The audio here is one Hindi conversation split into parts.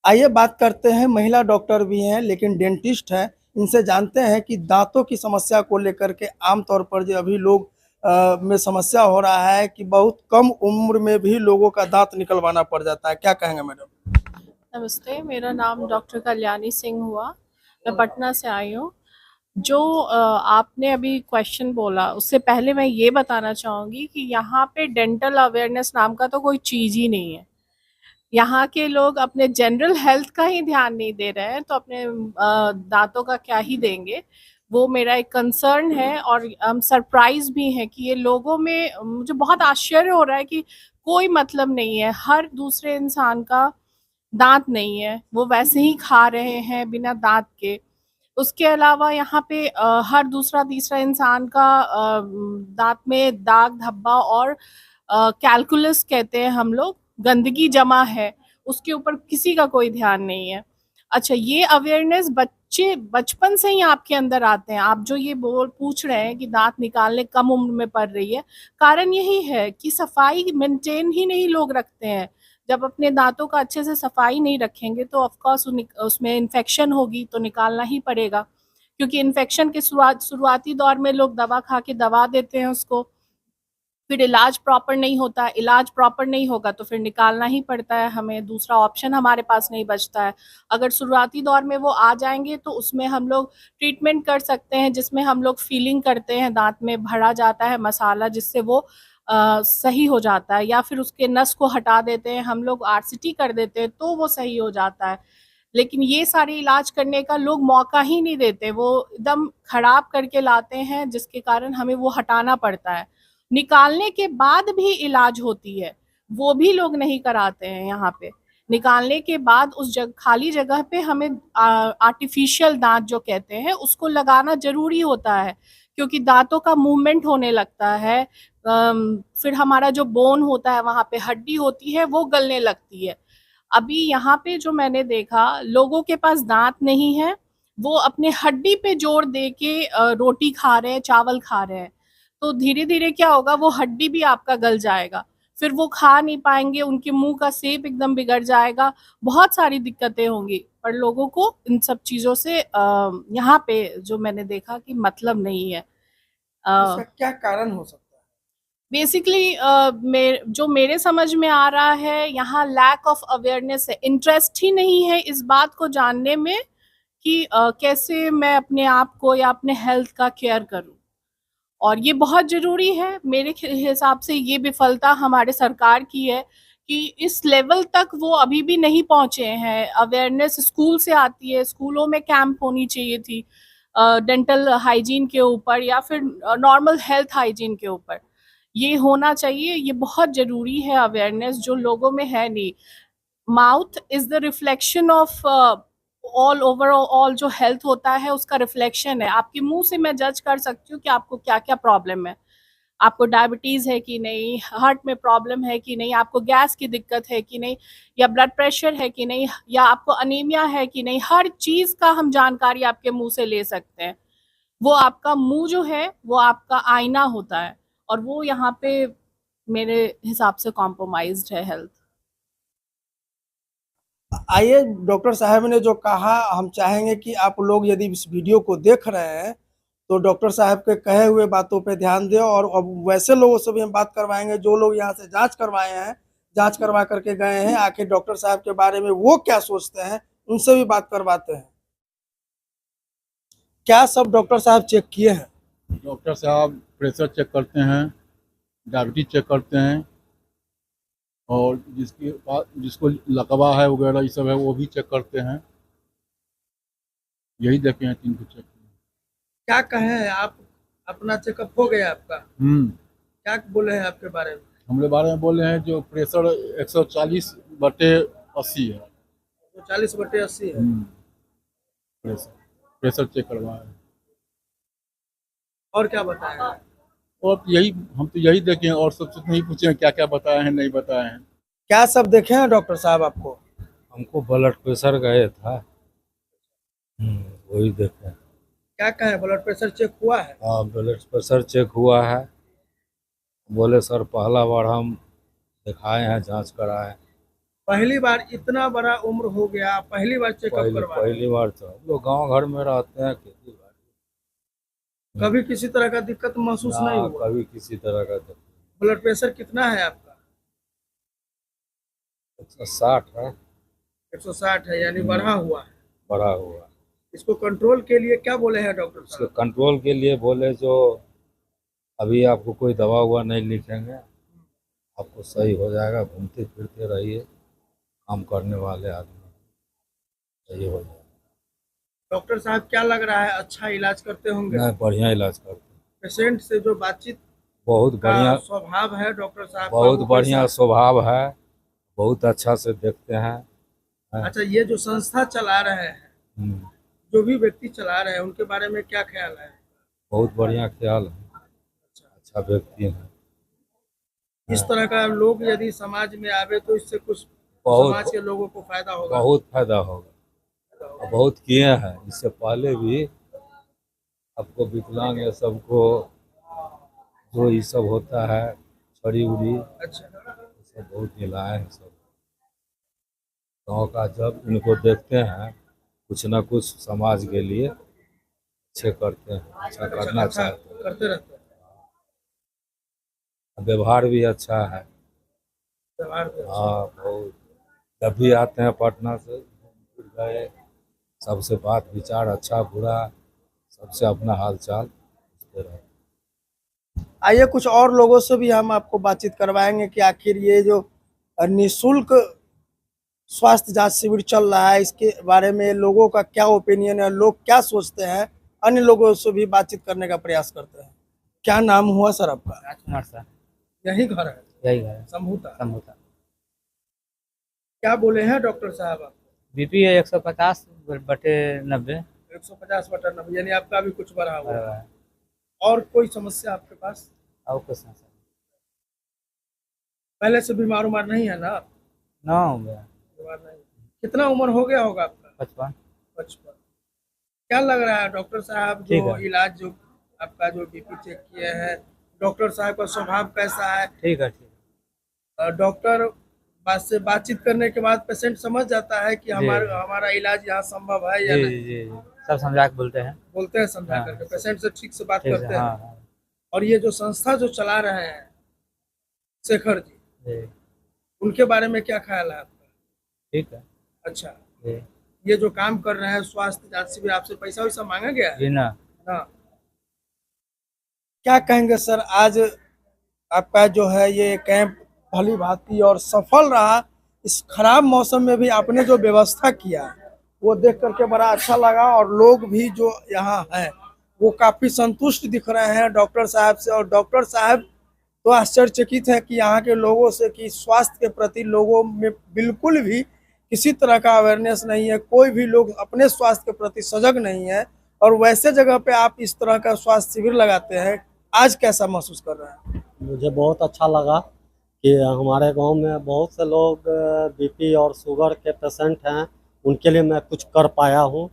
आइए बात करते हैं, महिला डॉक्टर भी हैं लेकिन डेंटिस्ट हैं। इनसे जानते हैं कि दांतों की समस्या को लेकर के आम तौर पर जो अभी लोग में समस्या हो रहा है कि बहुत कम उम्र में भी लोगों का दांत निकलवाना पड़ जाता है। क्या कहेंगे मैडम? नमस्ते, मेरा नाम डॉक्टर कल्याणी सिंह हुआ। मैं पटना से आई हूँ। जो आपने अभी क्वेश्चन बोला, उससे पहले मैं ये बताना चाहूँगी कि यहाँ पे डेंटल अवेयरनेस नाम का तो कोई चीज़ ही नहीं है। यहाँ के लोग अपने जनरल हेल्थ का ही ध्यान नहीं दे रहे हैं, तो अपने दाँतों का क्या ही देंगे। वो मेरा एक कंसर्न है और हम सरप्राइज़ भी हैं कि ये लोगों में मुझे बहुत आश्चर्य हो रहा है कि कोई मतलब नहीं है। हर दूसरे इंसान का दाँत नहीं है, वो वैसे ही खा रहे हैं बिना दाँत के। उसके अलावा यहाँ पे हर दूसरा-तीसरा इंसान का दाँत में दाग धब्बा और कैल्कुलस कहते हैं हम लोग, गंदगी जमा है, उसके ऊपर किसी का कोई ध्यान नहीं है। अच्छा, ये अवेयरनेस बच्चे बचपन से ही आपके अंदर आते हैं। आप जो ये बोल पूछ रहे हैं कि दाँत निकालने कम उम्र में पड़ रही है, कारण यही है कि सफाई मेंटेन ही नहीं लोग रखते हैं। जब अपने दाँतों का अच्छे से सफाई नहीं रखेंगे तो ऑफ कोर्स उसमें इन्फेक्शन होगी, तो निकालना ही पड़ेगा। क्योंकि इन्फेक्शन के शुरुआती दौर में लोग दवा खा के दबा देते हैं उसको, फिर इलाज प्रॉपर नहीं होता है, इलाज प्रॉपर नहीं होगा तो फिर निकालना ही पड़ता है हमें, दूसरा ऑप्शन हमारे पास नहीं बचता है। अगर शुरुआती दौर में वो आ जाएँगे तो उसमें हम लोग ट्रीटमेंट कर सकते हैं, जिसमें हम लोग फीलिंग करते हैं, दाँत में भरा जाता है मसाला, जिससे वो सही हो जाता है, या फिर उसके नस को हटा देते हैं हम लोग, आरसीटी कर देते हैं तो वो सही हो जाता है। लेकिन ये सारे इलाज करने का लोग मौका ही नहीं देते, वो एकदम खराब करके लाते हैं, जिसके कारण हमें वो हटाना पड़ता है। निकालने के बाद भी इलाज होती है, वो भी लोग नहीं कराते हैं यहाँ पे। निकालने के बाद उस खाली जगह पे हमें आर्टिफिशियल दाँत जो कहते हैं उसको लगाना ज़रूरी होता है, क्योंकि दाँतों का मूवमेंट होने लगता है। फिर हमारा जो बोन होता है, वहाँ पे हड्डी होती है, वो गलने लगती है। अभी यहाँ पे जो मैंने देखा, लोगों के पास दाँत नहीं है, वो अपने हड्डी पे जोर दे के रोटी खा रहे हैं, चावल खा रहे हैं। तो धीरे-धीरे क्या होगा, वो हड्डी भी आपका गल जाएगा। फिर वो खा नहीं पाएँगे, उनके मुँह का शेप एकदम बिगड़ जाएगा, बहुत सारी दिक्कतें होंगी। पर लोगों को इन सब चीज़ों से यहाँ पे जो मैंने देखा कि मतलब नहीं है। अ इसका क्या कारण हो सकता है? बेसिकली जो मेरे समझ में आ रहा है, यहाँ लैक ऑफ अवेयरनेस है, इंटरेस्ट ही नहीं है इस बात को जानने में कि कैसे मैं अपने आप को या अपने हेल्थ का केयर करूँ। और ये बहुत ज़रूरी है, मेरे हिसाब से ये विफलता हमारे सरकार की है कि इस लेवल तक वो अभी भी नहीं पहुँचे हैं। अवेयरनेस स्कूल से आती है, स्कूलों में कैंप होनी चाहिए थी डेंटल हाइजीन के ऊपर या फिर नॉर्मल हेल्थ हाइजीन के ऊपर। ये होना चाहिए, ये बहुत ज़रूरी है अवेयरनेस, जो लोगों में है नहीं। Mouth is the reflection of all overall जो हेल्थ होता है उसका रिफ्लेक्शन है। आपके मुँह से मैं जज कर सकती हूँ कि आपको क्या-क्या प्रॉब्लम है। आपको डायबिटीज़ है कि नहीं, हार्ट में प्रॉब्लम है कि नहीं, आपको गैस की दिक्कत है कि नहीं, या ब्लड प्रेशर है कि नहीं, या आपको अनीमिया है कि नहीं, हर चीज़ का हम जानकारी आपके मुँह से ले सकते हैं। वो आपका मुँह जो है, वो आपका आईना होता है और वो यहाँ पे मेरे हिसाब से कॉम्प्रोमाइज़्ड है हेल्थ। आइए, डॉक्टर साहब ने जो कहा, हम चाहेंगे कि आप लोग यदि इस वीडियो को देख रहे हैं तो डॉक्टर साहब के कहे हुए बातों पे ध्यान दें। और अब वैसे लोगों से भी हम बात करवाएंगे जो लोग यहाँ से जांच करवाए हैं, जांच करवा करके गए हैं, आखिर डॉक्टर साहब के बारे में वो क्या सोचते हैं, उनसे भी बात करवाते हैं। क्या सब डॉक्टर साहब चेक किए हैं? डॉक्टर साहब प्रेशर चेक करते हैं, डायबिटीज चेक करते हैं, और जिसको लकवा है वगैरह ये सब है वो भी चेक करते हैं। यही देखे हैं, 3 को चेक किए। क्या कहें आप? अपना चेकअप हो गया आपका? क्या बोले हैं आपके बारे में? हमारे बारे में बोले हैं जो प्रेशर 140/80 है। 40/80 है। प्रेशर प्रेशर चेक करवाए। और क्या बताया? और यही हम तो यही देखे हैं, और सबसे नहीं पूछे हैं क्या क्या बताए हैं, नहीं बताए हैं। क्या सब देखे हैं डॉक्टर साहब आपको? हमको ब्लड प्रेशर गए था। वही देखे। क्या कहें, ब्लड प्रेशर चेक हुआ है? हाँ, ब्लड प्रेशर चेक हुआ है। बोले सर पहला बार हम दिखाए हैं, जांच कराए। पहली बार इतना बड़ा उम्र हो गया, पहली बार चेकअप करवा रहे हैं। पहली बार तो हम लोग गांव घर में रहते हैं, खेती बाड़ी कभी किसी तरह का दिक्कत महसूस नहीं ना, हुआ? कभी किसी तरह का ब्लड प्रेशर कितना है आपका? 160 है, 160 है, यानी बढ़ा हुआ है। बढ़ा हुआ। इसको कंट्रोल के लिए क्या बोले हैं डॉक्टर इसके साहब? कंट्रोल के लिए बोले जो अभी आपको कोई दवा हुआ नहीं लिखेंगे, आपको सही हो जाएगा, घूमते फिरते रहिए, काम करने वाले आदमी, सही हो जाएगा। डॉक्टर साहब क्या लग रहा है, अच्छा इलाज करते होंगे? नहीं, बढ़िया इलाज करते हैं, पेशेंट से जो बातचीत बहुत का बढ़िया, स्वभाव है डॉक्टर साहब का, बहुत वो बढ़िया कैसा स्वभाव है, बहुत अच्छा से देखते हैं। है? अच्छा, ये जो संस्था चला रहे हैं, हम्म, जो भी व्यक्ति चला रहे हैं, उनके बारे में क्या ख्याल है? बहुत बढ़िया ख्याल है, अच्छा व्यक्ति है। इस तरह का लोग यदि समाज में आवे तो इससे कुछ समाज के लोगों को फायदा होगा। बहुत फायदा होगा, और बहुत किए हैं इससे पहले भी। आपको विकलांग या सबको जो ये सब होता है, छड़ी उड़ी, अच्छा, ये सब बहुत मिलाए हैं सब गाँव का। जब इनको देखते हैं कुछ ना कुछ समाज के लिए अच्छे करते हैं, अच्छा करना अच्छा चाहते हैं, करते रहते हैं। व्यवहार भी अच्छा है। व्यवहार भी अच्छा। हाँ, बहुत। जब भी आते हैं पटना से घूम फिर गए, सबसे बात विचार अच्छा बुरा सबसे अपना हाल चाल पूछते रहे। आइए कुछ और लोगों से भी हम आपको बातचीत करवाएंगे कि आखिर ये जो निःशुल्क स्वास्थ्य जांच शिविर चल रहा है, इसके बारे में लोगों का क्या ओपिनियन है, लोग क्या सोचते हैं। अन्य लोगों से भी बातचीत करने का प्रयास करते हैं। क्या नाम हुआ सर आपका? राजकुमार सर, यही घर है? यही है संभूता। संभूता। क्या बोले हैं डॉक्टर साहब आप? बीपी है 150/90। 150/90, यानी आपका भी कुछ बढ़ा हुआ है। बराबर है। और कोई समस्या आपके पास? और कुछ नहीं सर, पहले से बीमार उमार नहीं है ना? 9 हो गया, बीमार नहीं। कितना उम्र हो गया होगा आपका? 55। 55। क्या लग रहा है डॉक्टर साहब, ठीक जो है। इलाज जो आपका जो बीपी चेक किए हैं, डॉक्टर साहब का स्वभाव कैसा है? ठीक है, ठीक डॉक्टर बातचीत करने के बाद पेशेंट समझ जाता है कि हमारा इलाज यहाँ संभव है है। या जी नहीं? जी जी, सब समझा के बोलते हैं। बोलते हैं समझा हाँ, करके, पेशेंट से ठीक से बात ठीक करते है, हैं। हाँ हाँ और ये जो संस्था जो चला रहे हैं शेखर जी, जी, उनके बारे में क्या ख्याल है आपका? ठीक है अच्छा, जी। ये जो काम कर रहे हैं स्वास्थ्य जांच शिविर, आपसे पैसा वैसा मांगा गया है जी ना, ना? क्या कहेंगे सर, आज आपका जो है ये कैंप भली भांति और सफल रहा। इस खराब मौसम में भी आपने जो व्यवस्था किया वो देख करके बड़ा अच्छा लगा, और लोग भी जो यहाँ हैं वो काफी संतुष्ट दिख रहे हैं डॉक्टर साहब से। और डॉक्टर साहब तो आश्चर्यचकित है कि यहाँ के लोगों से कि स्वास्थ्य के प्रति लोगों में बिल्कुल भी किसी तरह का अवेयरनेस नहीं है। कोई भी लोग अपने स्वास्थ्य के प्रति सजग नहीं है, और वैसे जगह पे आप इस तरह का स्वास्थ्य शिविर लगाते हैं। आज कैसा महसूस कर रहे हैं? मुझे बहुत अच्छा लगा कि हमारे गांव में बहुत से लोग बीपी और शुगर के पेशेंट हैं, उनके लिए मैं कुछ कर पाया हूं।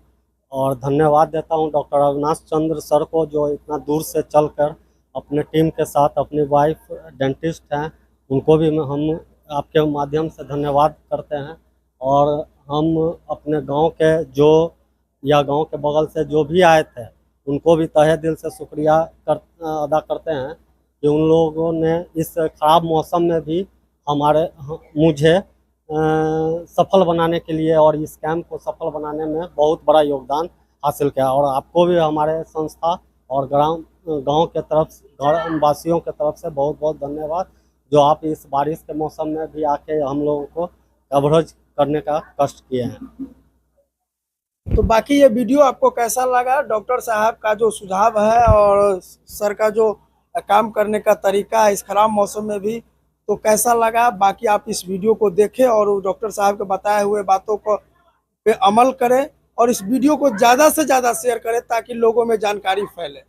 और धन्यवाद देता हूं डॉक्टर अविनाश चंद्र सर को, जो इतना दूर से चलकर अपने टीम के साथ, अपनी वाइफ डेंटिस्ट हैं, उनको भी हम आपके माध्यम से धन्यवाद करते हैं। और हम अपने गांव के जो या गांव के बगल से जो भी आए थे, उनको भी तहे दिल से शुक्रिया अदा करते हैं कि उन लोगों ने इस खराब मौसम में भी मुझे सफल बनाने के लिए और इस कैंप को सफल बनाने में बहुत बड़ा योगदान हासिल किया। और आपको भी हमारे संस्था और गांव के तरफ, गाँव वासियों के तरफ से बहुत बहुत धन्यवाद, जो आप इस बारिश के मौसम में भी आके हम लोगों को कवरेज करने का कष्ट किए हैं। तो बाकी ये वीडियो आपको कैसा लगा? डॉक्टर साहब का जो सुझाव है और सर का जो काम करने का तरीका है इस खराब मौसम में भी, तो कैसा लगा? बाकी आप इस वीडियो को देखें और डॉक्टर साहब के बताए हुए बातों को पे अमल करें, और इस वीडियो को ज़्यादा से ज़्यादा शेयर करें ताकि लोगों में जानकारी फैले।